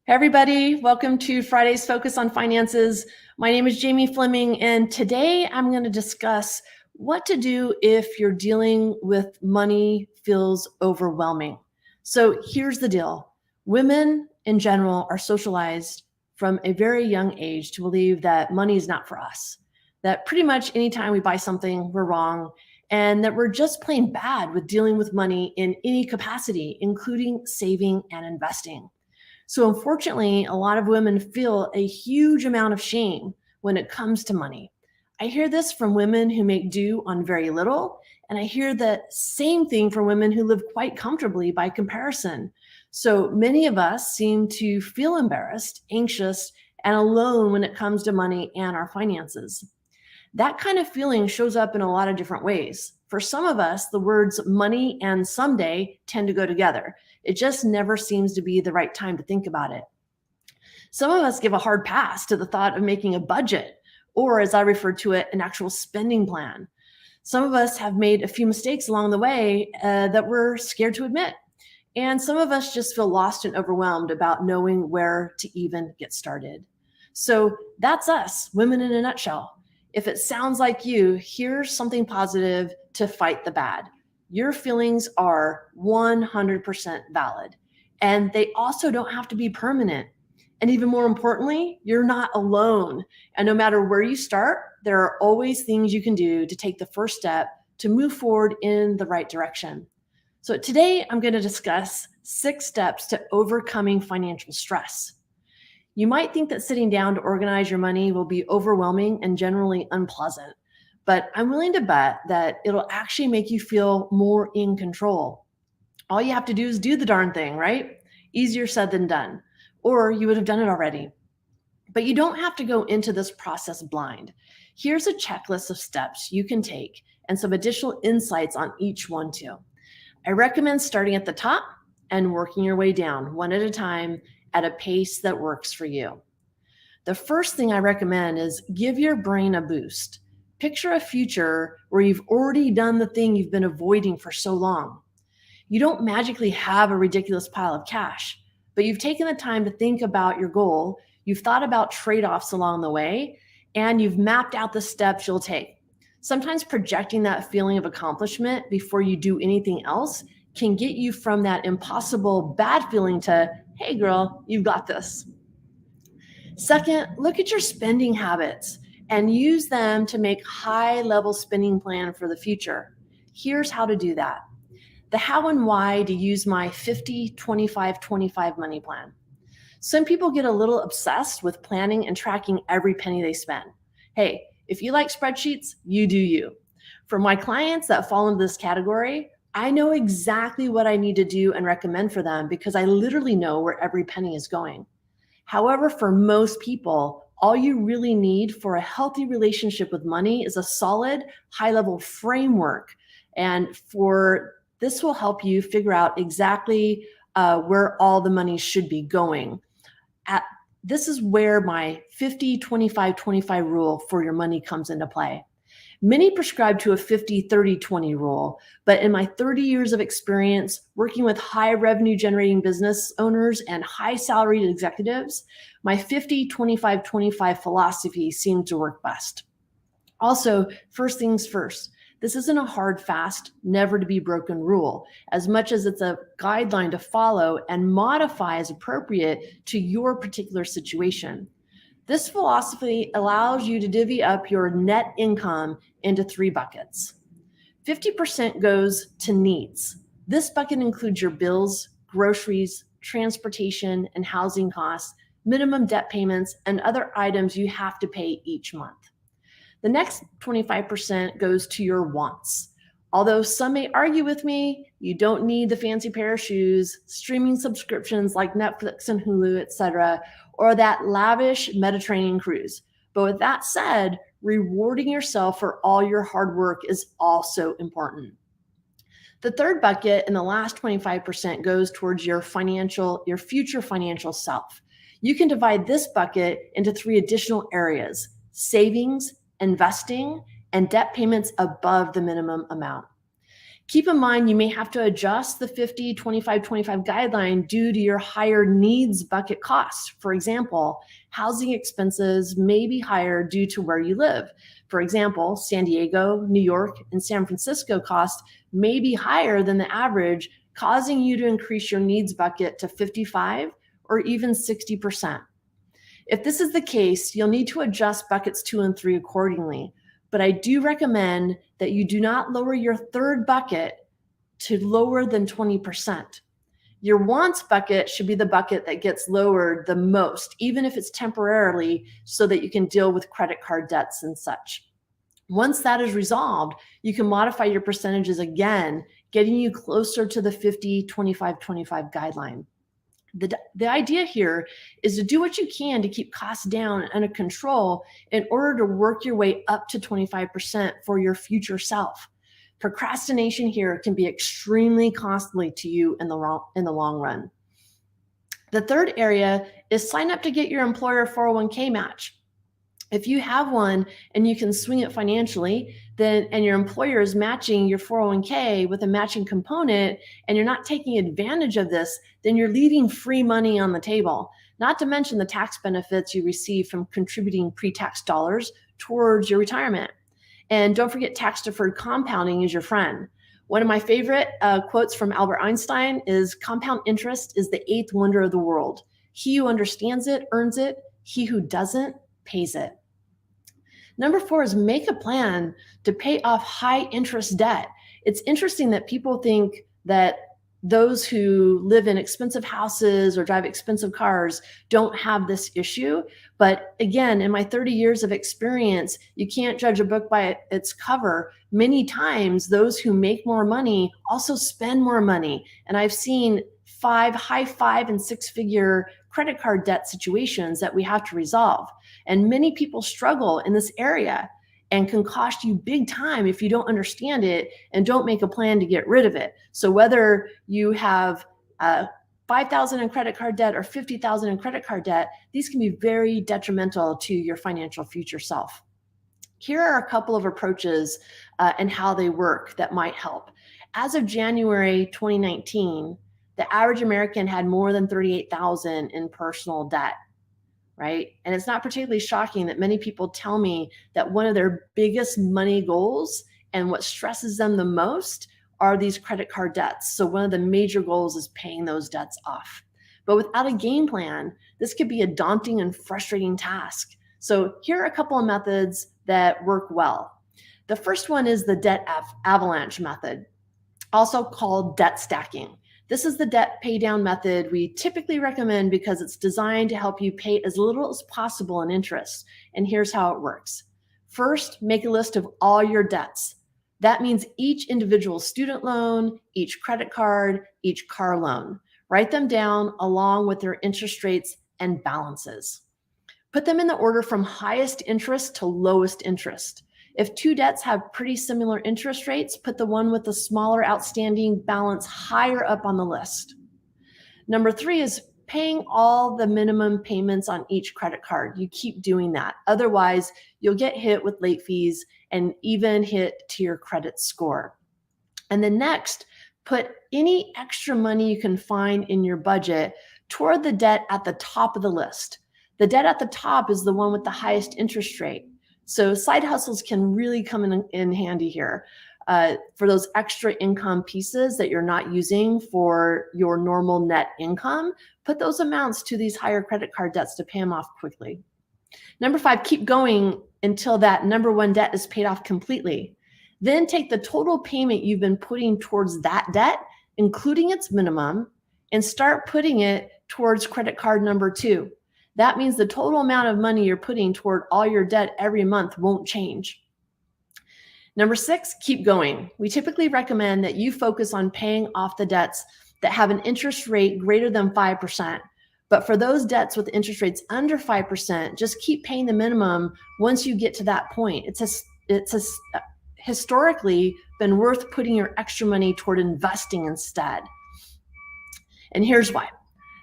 Hey everybody, welcome to Friday's Focus on Finances. My name is Jamie Fleming, and today I'm going to discuss what to do if you're dealing with money feels overwhelming. So here's the deal. Women in general are socialized from a very young age to believe that money is not for us, that pretty much anytime we buy something, we're wrong, and that we're just plain bad with dealing with money in any capacity, including saving and investing. So unfortunately, a lot of women feel a huge amount of shame when it comes to money. I hear this from women who make do on very little, and I hear the same thing from women who live quite comfortably by comparison. So many of us seem to feel embarrassed, anxious, and alone when it comes to money and our finances. That kind of feeling shows up in a lot of different ways. For some of us, the words money and someday tend to go together. It just never seems to be the right time to think about it. Some of us give a hard pass to the thought of making a budget, or as I refer to it, an actual spending plan. Some of us have made a few mistakes along the way that we're scared to admit. And some of us just feel lost and overwhelmed about knowing where to even get started. So that's us, women in a nutshell. If it sounds like you, here's something positive to fight the bad. Your feelings are 100% valid, and they also don't have to be permanent. And even more importantly, you're not alone. And no matter where you start, there are always things you can do to take the first step to move forward in the right direction. So today I'm going to discuss 6 steps to overcoming financial stress. You might think that sitting down to organize your money will be overwhelming and generally unpleasant, but I'm willing to bet that it'll actually make you feel more in control. All you have to do is do the darn thing, right? Easier said than done, or you would have done it already. But you don't have to go into this process blind. Here's a checklist of steps you can take and some additional insights on each one too. I recommend starting at the top and working your way down one at a time at a pace that works for you. The first thing I recommend is give your brain a boost. Picture a future where you've already done the thing you've been avoiding for so long. You don't magically have a ridiculous pile of cash, but you've taken the time to think about your goal, you've thought about trade-offs along the way, and you've mapped out the steps you'll take. Sometimes projecting that feeling of accomplishment before you do anything else can get you from that impossible bad feeling to, hey girl, you've got this. Second, look at your spending habits and use them to make high-level spending plan for the future. Here's how to do that. The how and why to use my 50-25-25 money plan. Some people get a little obsessed with planning and tracking every penny they spend. Hey, if you like spreadsheets, you do you. For my clients that fall into this category, I know exactly what I need to do and recommend for them because I literally know where every penny is going. However, for most people, all you really need for a healthy relationship with money is a solid, high-level framework. And this will help you figure out exactly where all the money should be going. This is where my 50-25-25 rule for your money comes into play. Many prescribe to a 50-30-20 rule, but in my 30 years of experience working with high revenue generating business owners and high salaried executives, my 50-25-25 philosophy seemed to work best. Also, first things first, this isn't a hard, fast, never to be broken rule, as much as it's a guideline to follow and modify as appropriate to your particular situation. This philosophy allows you to divvy up your net income into 3 buckets. 50% goes to needs. This bucket includes your bills, groceries, transportation, and housing costs, minimum debt payments, and other items you have to pay each month. The next 25% goes to your wants. Although some may argue with me, you don't need the fancy pair of shoes, streaming subscriptions like Netflix and Hulu, etc., or that lavish Mediterranean cruise. But with that said, rewarding yourself for all your hard work is also important. The third bucket and the last 25% goes towards your future financial self. You can divide this bucket into 3 additional areas: savings, investing, and debt payments above the minimum amount. Keep in mind, you may have to adjust the 50, 25, 25 guideline due to your higher needs bucket costs. For example, housing expenses may be higher due to where you live. For example, San Diego, New York, and San Francisco costs may be higher than the average, causing you to increase your needs bucket to 55 or even 60%. If this is the case, you'll need to adjust buckets 2 and 3 accordingly. But I do recommend that you do not lower your third bucket to lower than 20%. Your wants bucket should be the bucket that gets lowered the most, even if it's temporarily, so that you can deal with credit card debts and such. Once that is resolved, you can modify your percentages again, getting you closer to the 50, 25, 25 guideline. The idea here is to do what you can to keep costs down and under control in order to work your way up to 25% for your future self. Procrastination here can be extremely costly to you in the long run. The third area is sign up to get your employer 401k match. If you have one and you can swing it financially, and your employer is matching your 401k with a matching component, and you're not taking advantage of this, then you're leaving free money on the table. Not to mention the tax benefits you receive from contributing pre-tax dollars towards your retirement. And don't forget, tax-deferred compounding is your friend. One of my favorite quotes from Albert Einstein is, "Compound interest is the eighth wonder of the world. He who understands it earns it. He who doesn't pays it." Number 4 is make a plan to pay off high interest debt. It's interesting that people think that those who live in expensive houses or drive expensive cars don't have this issue. But again, in my 30 years of experience, you can't judge a book by its cover. Many times, those who make more money also spend more money. And I've seen high 5 and 6 figure credit card debt situations that we have to resolve. And many people struggle in this area and can cost you big time if you don't understand it and don't make a plan to get rid of it. So whether you have $5,000 in credit card debt or $50,000 in credit card debt, these can be very detrimental to your financial future self. Here are a couple of approaches and how they work that might help. As of January 2019, the average American had more than $38,000 in personal debt, right? And it's not particularly shocking that many people tell me that one of their biggest money goals and what stresses them the most are these credit card debts. So one of the major goals is paying those debts off. But without a game plan, this could be a daunting and frustrating task. So here are a couple of methods that work well. The first one is the debt avalanche method, also called debt stacking. This is the debt pay down method we typically recommend because it's designed to help you pay as little as possible in interest. And here's how it works. First, make a list of all your debts. That means each individual student loan, each credit card, each car loan. Write them down along with their interest rates and balances. Put them in the order from highest interest to lowest interest. If two debts have pretty similar interest rates, put the one with the smaller outstanding balance higher up on the list. Number 3 is paying all the minimum payments on each credit card. You keep doing that. Otherwise, you'll get hit with late fees and even hit to your credit score. And then next, put any extra money you can find in your budget toward the debt at the top of the list. The debt at the top is the one with the highest interest rate. So side hustles can really come in handy here for those extra income pieces that you're not using for your normal net income. Put those amounts to these higher credit card debts to pay them off quickly. Number 5, keep going until that number 1 debt is paid off completely. Then take the total payment you've been putting towards that debt, including its minimum, and start putting it towards credit card number 2. That means the total amount of money you're putting toward all your debt every month won't change. Number 6, keep going. We typically recommend that you focus on paying off the debts that have an interest rate greater than 5%. But for those debts with interest rates under 5%, just keep paying the minimum once you get to that point. It's historically been worth putting your extra money toward investing instead. And here's why.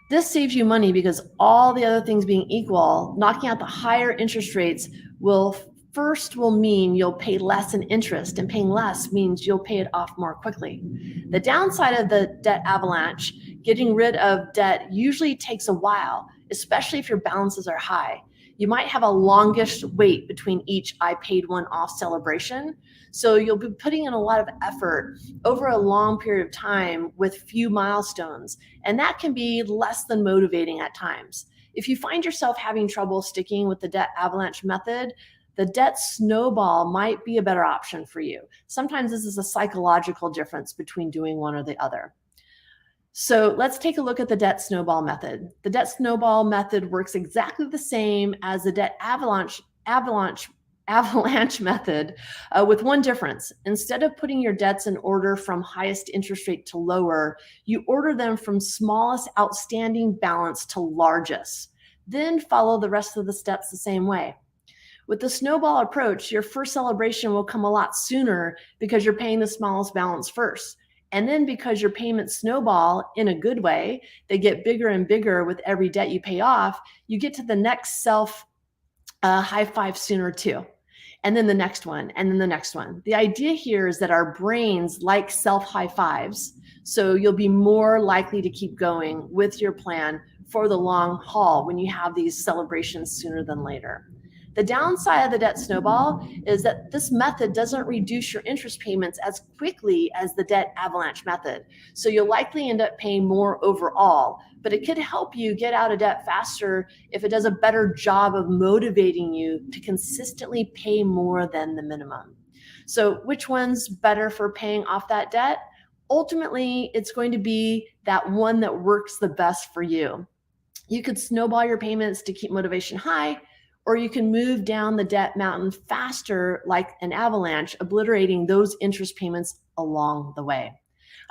This saves you money because all the other things being equal, knocking out the higher interest rates will first will mean you'll pay less in interest, and paying less means you'll pay it off more quickly. The downside of the debt avalanche, getting rid of debt usually takes a while, especially if your balances are high. You might have a longish wait between each I paid one off celebration. So you'll be putting in a lot of effort over a long period of time with few milestones. And that can be less than motivating at times. If you find yourself having trouble sticking with the debt avalanche method, the debt snowball might be a better option for you. Sometimes this is a psychological difference between doing one or the other. So let's take a look at the debt snowball method. The debt snowball method works exactly the same as the debt avalanche method, with one difference. Instead of putting your debts in order from highest interest rate to lower, you order them from smallest outstanding balance to largest. Then follow the rest of the steps the same way. With the snowball approach, your first celebration will come a lot sooner because you're paying the smallest balance first. And then because your payments snowball in a good way, they get bigger and bigger with every debt you pay off, you get to the next self high five sooner too. And then the next one, and then the next one. The idea here is that our brains like self high fives, so you'll be more likely to keep going with your plan for the long haul when you have these celebrations sooner than later. The downside of the debt snowball is that this method doesn't reduce your interest payments as quickly as the debt avalanche method. So you'll likely end up paying more overall, but it could help you get out of debt faster if it does a better job of motivating you to consistently pay more than the minimum. So which one's better for paying off that debt? Ultimately, it's going to be that one that works the best for you. You could snowball your payments to keep motivation high, or you can move down the debt mountain faster like an avalanche, obliterating those interest payments along the way.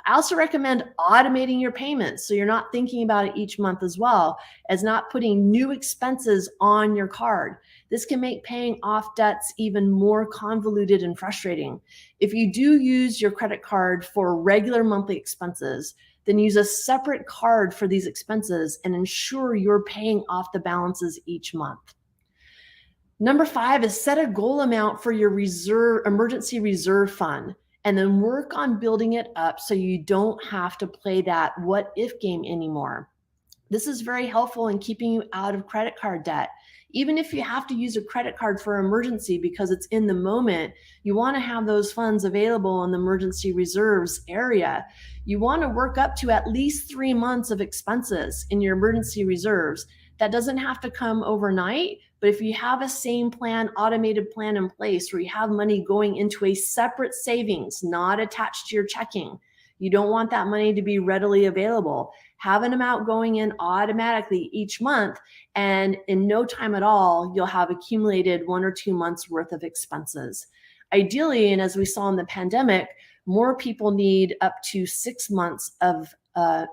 I also recommend automating your payments so you're not thinking about it each month, as well as not putting new expenses on your card. This can make paying off debts even more convoluted and frustrating. If you do use your credit card for regular monthly expenses, then use a separate card for these expenses and ensure you're paying off the balances each month. Number 5 is set a goal amount for your emergency reserve fund, and then work on building it up so you don't have to play that what if game anymore. This is very helpful in keeping you out of credit card debt. Even if you have to use a credit card for emergency because it's in the moment, you want to have those funds available in the emergency reserves area. You want to work up to at least 3 months of expenses in your emergency reserves. That doesn't have to come overnight, but if you have a same plan, automated plan in place where you have money going into a separate savings, not attached to your checking, you don't want that money to be readily available. Have an amount going in automatically each month, and in no time at all, you'll have accumulated 1 or 2 months worth of expenses. Ideally, and as we saw in the pandemic, more people need up to 6 months of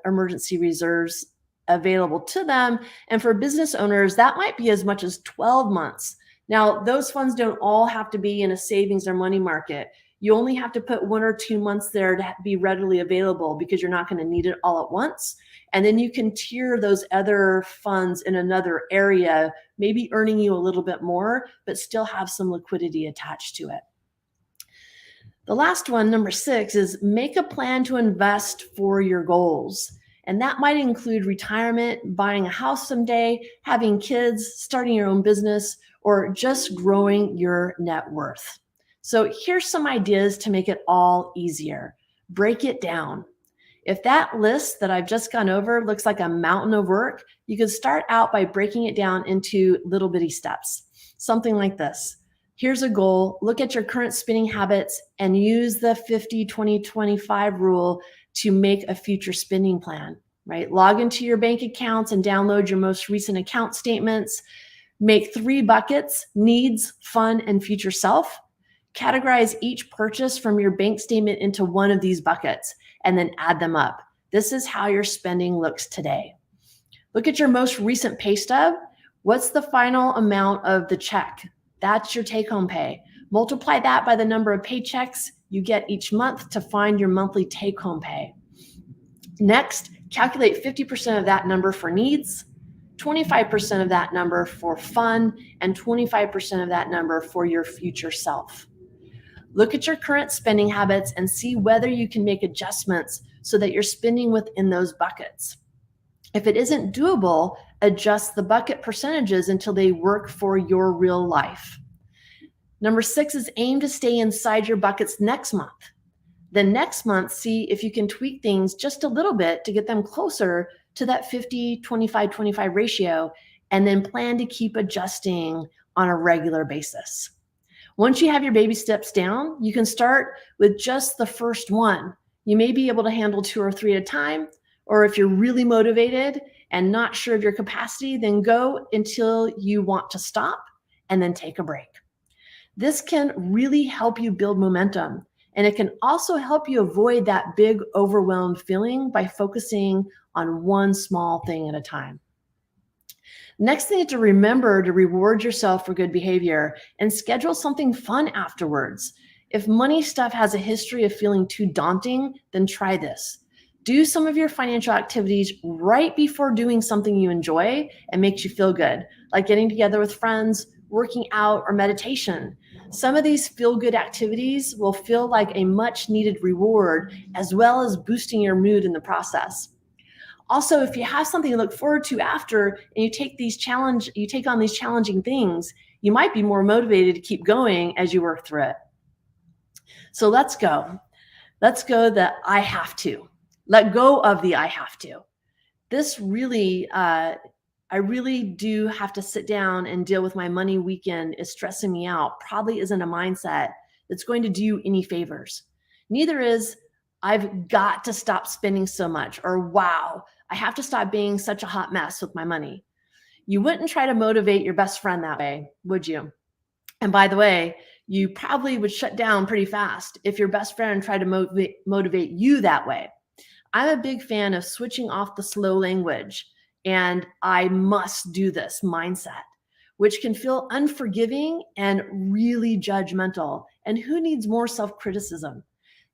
emergency reserves available to them. And for business owners, that might be as much as 12 months. Now, those funds don't all have to be in a savings or money market. You only have to put 1 or 2 months there to be readily available because you're not going to need it all at once. And then you can tier those other funds in another area, maybe earning you a little bit more, but still have some liquidity attached to it. The last one, number 6, is make a plan to invest for your goals. And that might include retirement, buying a house someday, having kids, starting your own business, or just growing your net worth. So here's some ideas to make it all easier. Break it down. If that list that I've just gone over looks like a mountain of work, you could start out by breaking it down into little bitty steps. Something like this. Here's a goal. Look at your current spending habits and use the 50-20-25 rule to make a future spending plan, right? Log into your bank accounts and download your most recent account statements. Make 3 buckets: needs, fun, and future self. Categorize each purchase from your bank statement into one of these buckets and then add them up. This is how your spending looks today. Look at your most recent pay stub. What's the final amount of the check? That's your take-home pay. Multiply that by the number of paychecks you get each month to find your monthly take-home pay. Next, calculate 50% of that number for needs, 25% of that number for fun, and 25% of that number for your future self. Look at your current spending habits and see whether you can make adjustments so that you're spending within those buckets. If it isn't doable, adjust the bucket percentages until they work for your real life. Number 6 is aim to stay inside your buckets next month. Then next month, see if you can tweak things just a little bit to get them closer to that 50-25-25 ratio, and then plan to keep adjusting on a regular basis. Once you have your baby steps down, you can start with just the first one. You may be able to handle 2 or 3 at a time, or if you're really motivated and not sure of your capacity, then go until you want to stop and then take a break. This can really help you build momentum, and it can also help you avoid that big overwhelmed feeling by focusing on one small thing at a time. Next thing is to remember to reward yourself for good behavior and schedule something fun afterwards. If money stuff has a history of feeling too daunting, then try this. Do some of your financial activities right before doing something you enjoy and makes you feel good, like getting together with friends, working out, or meditation. Some of these feel-good activities will feel like a much-needed reward, as well as boosting your mood in the process. Also, if you have something to look forward to after and you take on these challenging things, you might be more motivated to keep going as you work through it. So let's go. Let's go the I have to. Let go of the I have to. This really, I really do have to sit down and deal with my money weekend is stressing me out. Probably isn't a mindset that's going to do you any favors. Neither is I've got to stop spending so much, or wow, I have to stop being such a hot mess with my money. You wouldn't try to motivate your best friend that way, would you? And by the way, you probably would shut down pretty fast if your best friend tried to motivate you that way. I'm a big fan of switching off the slow language and I must do this mindset, which can feel unforgiving and really judgmental. And who needs more self-criticism?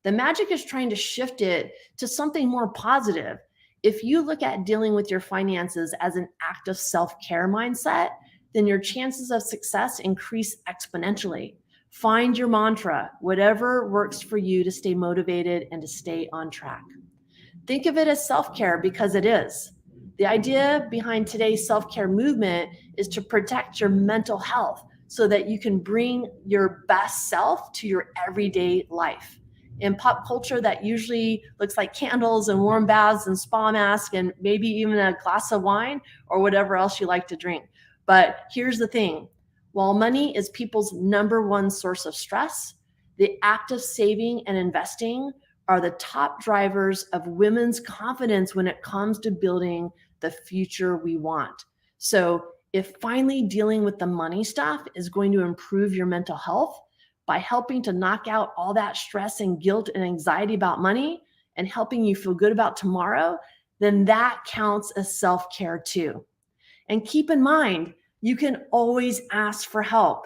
The magic is trying to shift it to something more positive. If you look at dealing with your finances as an act of self-care mindset, then your chances of success increase exponentially. Find your mantra, whatever works for you to stay motivated and to stay on track. Think of it as self-care because it is. The idea behind today's self-care movement is to protect your mental health so that you can bring your best self to your everyday life. In pop culture, that usually looks like candles and warm baths and spa masks and maybe even a glass of wine or whatever else you like to drink. But here's the thing. While money is people's number one source of stress, the act of saving and investing are the top drivers of women's confidence when it comes to building the future we want. So if finally dealing with the money stuff is going to improve your mental health by helping to knock out all that stress and guilt and anxiety about money and helping you feel good about tomorrow, then that counts as self-care too. And keep in mind, you can always ask for help.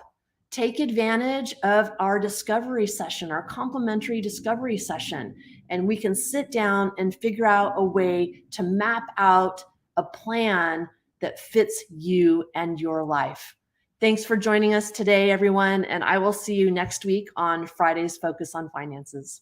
Take advantage of our discovery session, our complimentary discovery session, and we can sit down and figure out a way to map out a plan that fits you and your life. Thanks for joining us today, everyone, and I will see you next week on Friday's Focus on Finances.